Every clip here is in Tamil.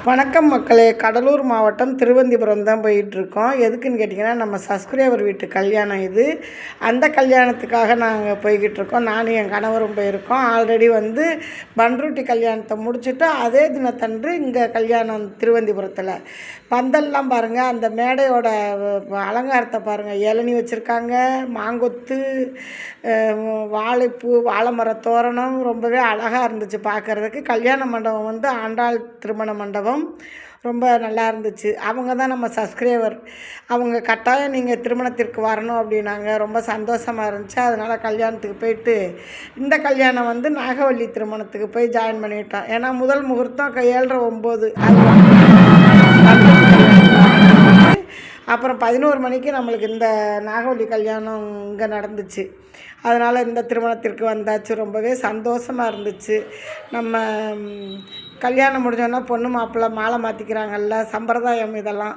வணக்கம் மக்களே. கடலூர் மாவட்டம் திருவந்திபுரம் தான் போயிட்டுருக்கோம். எதுக்குன்னு கேட்டிங்கன்னா, நம்ம சப்ஸ்கிரைபர் வீட்டு கல்யாணம் இது. அந்த கல்யாணத்துக்காக நாங்கள் போய்கிட்டுருக்கோம். நானும் என் கணவரும் போயிருக்கோம். ஆல்ரெடி பண்ருட்டி கல்யாணத்தை முடிச்சுட்டு அதே தினத்தன்று இங்கே கல்யாணம் திருவந்திபுரத்தில். பந்தல்லாம் பாருங்கள், அந்த மேடையோட அலங்காரத்தை பாருங்கள். இளநி வச்சுருக்காங்க, மாங்கொத்து, வாழைப்பூ, வாழை மர தோரணம் ரொம்பவே அழகாக இருந்துச்சு பார்க்குறதுக்கு. கல்யாண மண்டபம் ஆண்டாள் திருமண மண்டபம் ரொம்ப நல்லா இருந்துச்சு. அவங்க தான் நம்ம சப்ஸ்கிரைபர். அவங்க கட்டாயம் நீங்கள் திருமணத்திற்கு வரணும் அப்படின்னாங்க. ரொம்ப சந்தோஷமாக இருந்துச்சு. அதனால் கல்யாணத்துக்கு போயிட்டு இந்த கல்யாணம் நாகவல்லி திருமணத்துக்கு போய் ஜாயின் பண்ணிட்டோம். ஏன்னா முதல் முகூர்த்தம் 7:30-9 அப்புறம் 11 மணிக்கு நம்மளுக்கு இந்த நாகவல்லி கல்யாணம் இங்கே நடந்துச்சு. அதனால் இந்த திருமணத்திற்கு வந்தாச்சு. ரொம்பவே சந்தோஷமாக இருந்துச்சு. நம்ம கல்யாணம் முடிஞ்சோன்னா பொண்ணு மாப்பிள்ளை மாலை மாற்றிக்கிறாங்கல்ல, சம்பிரதாயம் இதெல்லாம்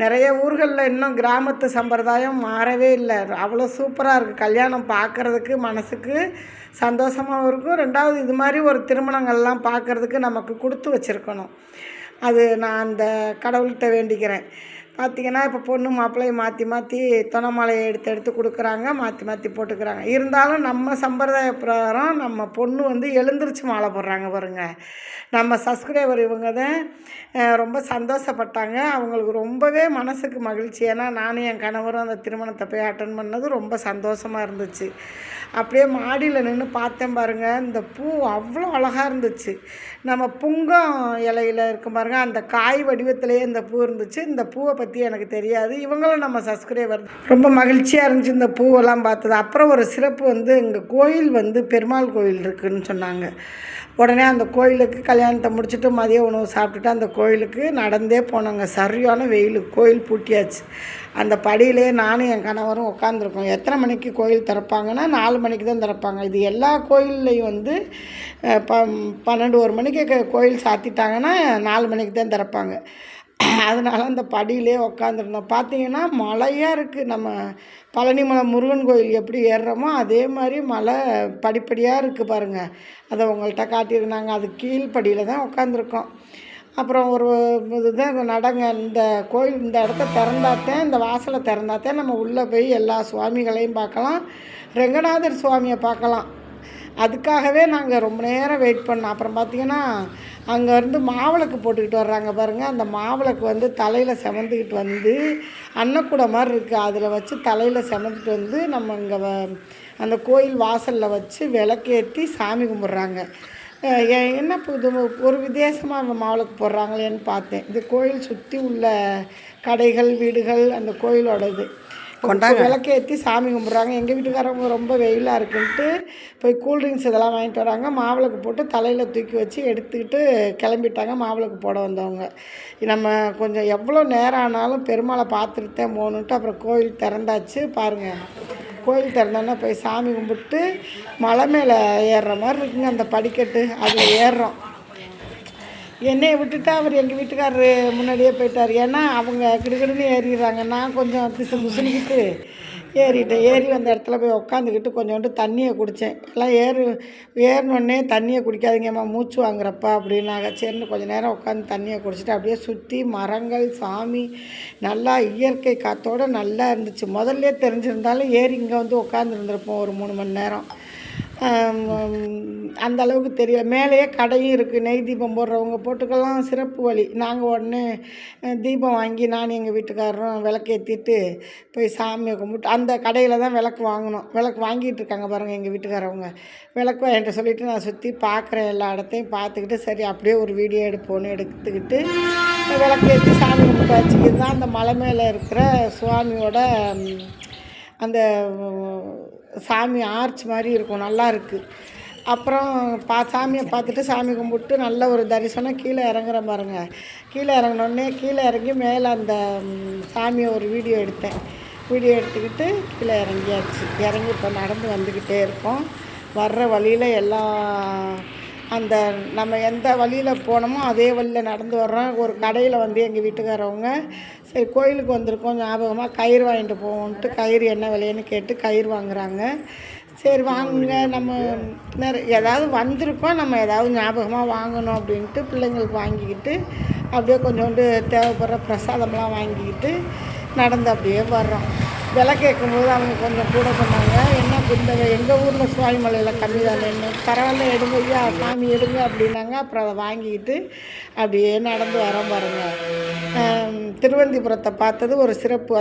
நிறைய ஊர்களில் இன்னும் கிராமத்து சம்பிரதாயம் மாறவே இல்லை. அவ்வளோ சூப்பராக இருக்குது. கல்யாணம் பார்க்குறதுக்கு மனசுக்கு சந்தோஷமாகவும் இருக்கும். ரெண்டாவது இது மாதிரி ஒரு திருமணங்கள்லாம் பார்க்குறதுக்கு நமக்கு கொடுத்து வச்சுருக்கணும். அது நான் அந்த கடவுள்கிட்ட வேண்டிக்கிறேன். பார்த்திங்கன்னா இப்போ பொண்ணு மாப்பிள்ளையை மாற்றி மாற்றி தொணை மாலையை எடுத்து கொடுக்குறாங்க, மாற்றி மாற்றி போட்டுக்கிறாங்க. இருந்தாலும் நம்ம சம்பிரதாய பிரகாரம் நம்ம பொண்ணு எழுந்திரிச்சு மாலை போடுறாங்க பாருங்கள். நம்ம சப்ஸ்கிரைபர் இவங்க தான் ரொம்ப சந்தோஷப்பட்டாங்க. அவங்களுக்கு ரொம்பவே மனசுக்கு மகிழ்ச்சி. ஏன்னா நானும் என் கணவரும் அந்த திருமணத்தை போய் அட்டன் பண்ணது ரொம்ப சந்தோஷமாக இருந்துச்சு. அப்படியே மாடியில் நின்று பார்த்தேன் பாருங்கள், இந்த பூ அவ்வளோ அழகாக இருந்துச்சு. நம்ம புங்கம் இலையில் இருக்கும் பாருங்கள், அந்த காய் வடிவத்திலேயே இந்த பூ இருந்துச்சு. இந்த பூவை பற்றி எனக்கு தெரியாது. இவங்களும் நம்ம சப்ஸ்கிரைபர். ரொம்ப மகிழ்ச்சியாக இருந்துச்சு இந்த பூவெல்லாம் பார்த்தது. அப்புறம் ஒரு சிறப்பு இங்கே கோயில் பெருமாள் கோயில் இருக்குதுன்னு சொன்னாங்க. உடனே அந்த கோயிலுக்கு கல்யாணத்தை முடிச்சுட்டு மதிய உணவு சாப்பிட்டுட்டு அந்த கோயிலுக்கு நடந்தே போனாங்க. சரியான வெயில், கோயில் பூட்டியாச்சு. அந்த படியிலே நானும் என் கணவரும் உட்காந்துருக்கோம். எத்தனை மணிக்கு கோயில் திறப்பாங்கன்னா 4 மணிக்கு தான் திறப்பாங்க. இது எல்லா கோயில்லையும் 12-1 மணிக்கு கோயில் சாத்திட்டாங்கன்னா 4 மணிக்கு தான் திறப்பாங்க. அதனால் அந்த படியிலே உக்காந்துருந்தோம். பார்த்திங்கன்னா மலையாக இருக்குது. நம்ம பழனிமலை முருகன் கோயில் எப்படி ஏறுறோமோ அதே மாதிரி மலை படிப்படியாக இருக்குது பாருங்கள். அதை உங்கள்கிட்ட காட்டியிருந்தாங்க. அது கீழ்படியில் தான் உட்காந்துருக்கோம். அப்புறம் ஒரு இதுதான் நடங்க, இந்த கோயில் இந்த இடத்த திறந்தாத்தேன், இந்த வாசலை திறந்தாத்தேன் நம்ம உள்ளே போய் எல்லா சுவாமிகளையும் பார்க்கலாம், ரெங்கநாதர் சுவாமியை பார்க்கலாம். அதுக்காகவே நாங்கள் ரொம்ப நேரம் வெயிட் பண்ணோம். அப்புறம் பார்த்திங்கன்னா அங்கேருந்து மாவிளக்கு போட்டுக்கிட்டு வர்றாங்க பாருங்கள். அந்த மாவிளக்கு தலையில் செமந்துக்கிட்டு அன்னக்கூட மாதிரி இருக்குது. அதில் வச்சு தலையில் செமந்துட்டு நம்ம இங்கே அந்த கோயில் வாசலில் வச்சு விளக்கேற்றி சாமி கும்பிட்றாங்க. என்ன இது ஒரு வித்தியாசமாக மாவிளக்கு போடுறாங்களேன்னு பார்த்தேன். இந்த கோயில் சுற்றி உள்ள கடைகள், வீடுகள், அந்த கோயிலோட இது விளக்கேற்றி சாமி கும்பிட்றாங்க. எங்கள் வீட்டுக்காரவங்க ரொம்ப வெயிலாக இருக்குன்ட்டு போய் கூல்ட்ரிங்க்ஸ் இதெல்லாம் வாங்கிட்டு வராங்க. மாவிளக்கு போட்டு தலையில் தூக்கி வச்சு எடுத்துக்கிட்டு கிளம்பிட்டாங்க. மாவிளக்கு போட வந்தவங்க. நம்ம கொஞ்சம் எவ்வளோ நேரம் ஆனாலும் பெருமாளை பார்த்துட்டு தான் போகணுன்ட்டு அப்புறம் கோயில் திறந்தாச்சு பாருங்கள். கோயில் திறந்தோன்னா போய் சாமி கும்பிட்டு மலை மேலே ஏறுற மாதிரி இருக்குங்க அந்த படிக்கட்டு. அதில் ஏறுறோம். என்னையை விட்டுட்டு அவர் எங்கள் வீட்டுக்காரரு முன்னாடியே போயிட்டார். ஏன்னா அவங்க கிடுகிடுன்னு ஏறிடுறாங்க. நான் கொஞ்சம் முசுனிக்கிட்டு ஏறிட்டேன். ஏறி வந்த இடத்துல போய் உட்காந்துக்கிட்டு கொஞ்சோண்டு தண்ணியை குடித்தேன். எல்லாம் ஏறினோடனே தண்ணியை குடிக்காதீங்கம்மா மூச்சு வாங்குறப்பா அப்படின்னாங்க. சரின்னு கொஞ்சம் நேரம் உட்காந்து தண்ணியை குடிச்சிட்டு அப்படியே சுற்றி மரங்கள், சாமி, நல்லா இயற்கை காற்றோடு நல்லா இருந்துச்சு. முதல்ல தெரிஞ்சிருந்தாலும் ஏறி இங்கே உட்காந்துருந்துருப்போம் ஒரு 3 மணி நேரம். அந்த அளவுக்கு தெரியல. மேலேயே கடையும் இருக்குது. நெய் தீபம் போடுறவங்க போட்டுக்கலாம், சிறப்பு வழி. நாங்கள் உடனே தீபம் வாங்கி நான் எங்கள் வீட்டுக்காரரும் விளக்கேற்றிட்டு போய் சாமியை கும்பிட்டு அந்த கடையில் தான் விளக்கு வாங்கினோம். விளக்கு வாங்கிட்டு இருக்காங்க பாருங்கள் எங்கள் வீட்டுக்காரவங்க. விளக்கு என்கிட்ட சொல்லிவிட்டு நான் சுற்றி பார்க்குறேன், எல்லா இடத்தையும் பார்த்துக்கிட்டு சரி அப்படியே ஒரு வீடியோ எடுப்போன்னு எடுத்துக்கிட்டு விளக்கேற்றி சாமி கும்பிட்டாச்சு. இதுதான் அந்த மலை மேலே இருக்கிற சுவாமியோட அந்த சாமி ஆர்ச் மாதிரி இருக்கும், நல்லா இருக்குது. அப்புறம் சாமியை பார்த்துட்டு சாமி கும்பிட்டு நல்ல ஒரு தரிசனம். கீழே இறங்குற பாருங்க. கீழே இறங்கினோடனே கீழே இறங்கி மேலே அந்த சாமியை ஒரு வீடியோ எடுத்தேன். வீடியோ எடுத்துக்கிட்டு கீழே இறங்கியாச்சு. இறங்கி இப்போ நடந்து வந்துக்கிட்டே இருக்கோம். வர்ற வழியில் எல்லாம் அந்த நம்ம எந்த வழியில் போனோமோ அதே வழியில் நடந்து வர்றோம். ஒரு கடையில் எங்கள் வீட்டுக்காரவங்க சரி கோயிலுக்கு வந்திருக்கோம் ஞாபகமாக கயிறு வாங்கிட்டு போவோன்ட்டு கயிறு என்ன விலைன்னு கேட்டு கயிறு வாங்குகிறாங்க. சரி வாங்குங்க, நம்ம ஏதாவது வந்திருக்கோம், நம்ம ஏதாவது ஞாபகமாக வாங்கணும் அப்படின்ட்டு பிள்ளைங்களுக்கு வாங்கிக்கிட்டு அப்படியே கொஞ்சோண்டு தேவைப்படுற பிரசாதம்லாம் வாங்கிக்கிட்டு நடந்து அப்படியே வர்றோம். விலை கேட்கும்போது அவங்க கொஞ்சம் கூட சொன்னாங்க. என்ன இந்த எங்கள் ஊரில் சுவாமிமலையில் கம்மி தானேன்னு. பரவாயில்ல எடுங்க ஐயா, சாமி எடுங்க அப்படின்னாங்க. அப்புறம் அதை வாங்கிக்கிட்டு அப்படியே நடந்து வரோம் பாருங்கள். திருவந்திபுரத்தை பார்த்தது ஒரு சிறப்பு.